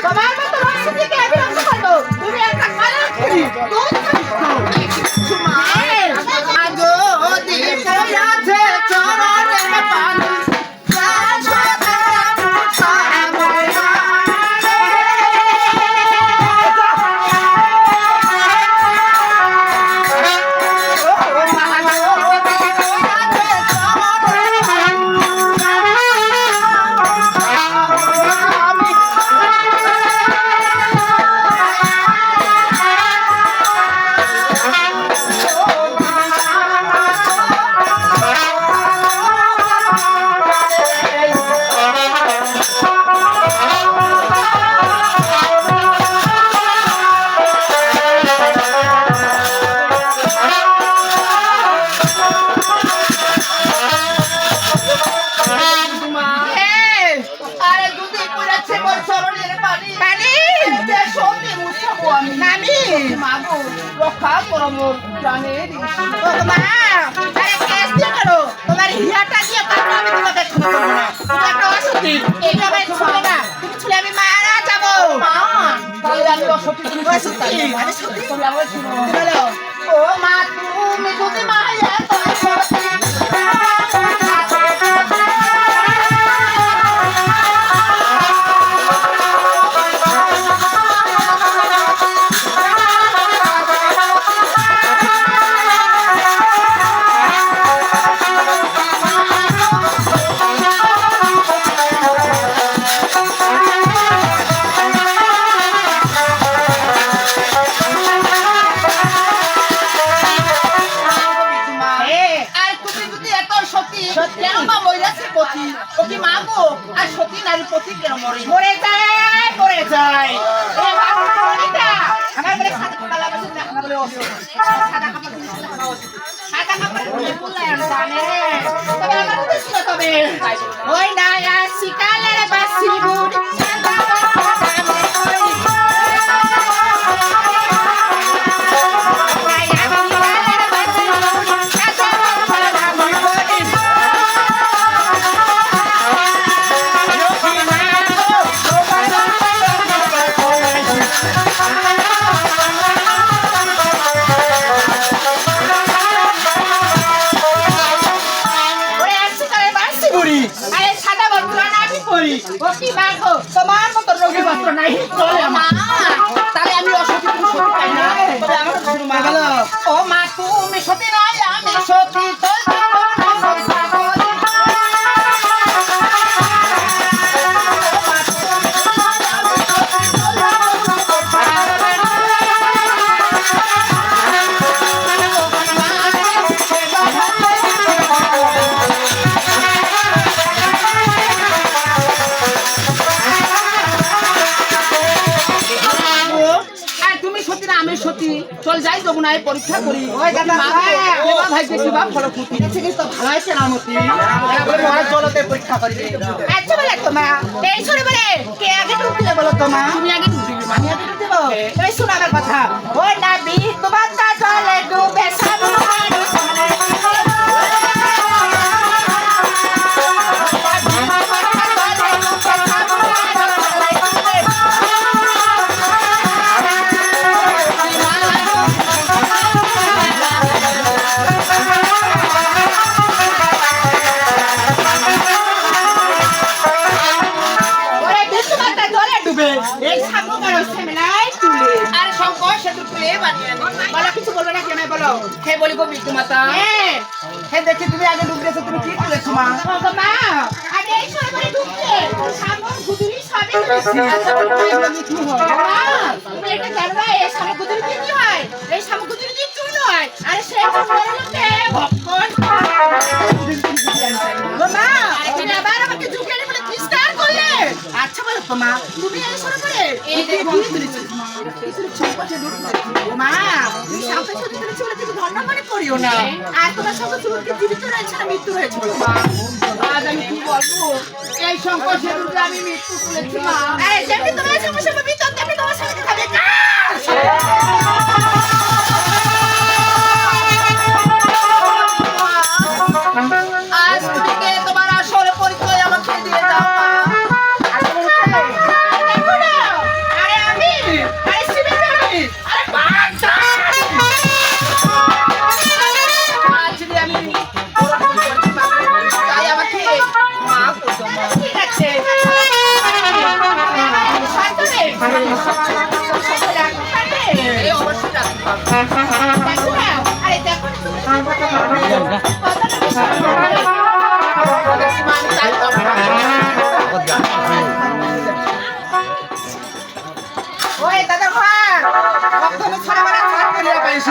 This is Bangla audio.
তোমার মতো রসিদিকে আমি রক্ষা করবো। তুমি একটা কালো ছিড়ি দুধ খাচ্ছ। আগো দিতে আছে চরণে পানি রক্ষা করো মোর জানের মা আরে কেস দিয়ে করো তোমার হিয়াটা দিয়ে কাটো আমি তোমাকে ক্ষমা করব না তুমি একটা অসতী এইভাবে ছুলে না তুমি ছুলে আমি মারা যাব মা তাহলে আমি অসতী তুমি অসতী আমি সত্যি তুমি আমার শুনো বলো ও মা তুমি যদি মায়া তাই সতী মরে যায় মরে যায় এ ভাবনিটা আমার বলে সাদা কাপড় লাগাছে না আমার বলে ওসো সাদা কাপড় দিলে সাদা কাপড় দিয়ে বললেন জানে তবে আমার তো ছিল তবে ওই না আসি কালের বাসি বুড় সাদা কাপড় দামে তোমার মতো রোগী পাত্র নাই মা তাহলে আমি অসতী তুমি সতী পাই না তবে আমার শুনো মা বলো ও মা তুমি সতী নয় আমি সতী চল যাই যমুনায় পরীক্ষা করি ওই দাদা দেবা ভাইকে কিবা ফলফুটি ঠিক তো ভালো আছে না মতি বলে মহারাজ জলতে পরীক্ষা করিবে আচ্ছা বলে তোমা এই শুনে বলে কে আগে ডুব দিলে বলো তোমা তুমি আগে ডুব দিবে আমি আগে ডুব দেব এই শোনো আমার কথা ওই নাবি তোমার তা জলে ডুবে সামনে সামনে হে বলি গো বিট্টু মাতা হে দেখি তুমি আগে ডুব দিয়েছো তুমি কি করেছো মা মা আগে এই সময় করে ডুবছে সামন গুদুরি সবই করেছি আচ্ছা তুমি কি হয় তুমি এটা জানো না এই সামন গুদুরি কি হয় এই সামন গুদুরি কি চুন হয় আরে সে বলতে ভক্কন মা এখানে আবার আমাকে জুকিয়ে বলে কি স্টার করলে আচ্ছা বলো তো মা তুমি এই সময় করে এই দেখো মা তুমি সামনে সাথে চলে তুমি ধন্য মনে করিও না আর তোমার সঙ্গে চুলকে জীবিত রয়েছে না মৃত্যু হয়েছে মা আজ আমি কি বলবো এই সংকট সেতুতে আমি মৃত্যু করেছি মা এই যেমনি তোমার সমস্যা বিতর তেমনি তোমার সঙ্গে খাবে আজ থেকে তোমার আসল পরিচয় আমাকে দিয়ে দাও মা ওই দাদা ঘর, কত ছড়া মারা ছাড় করিয়া পাইছি।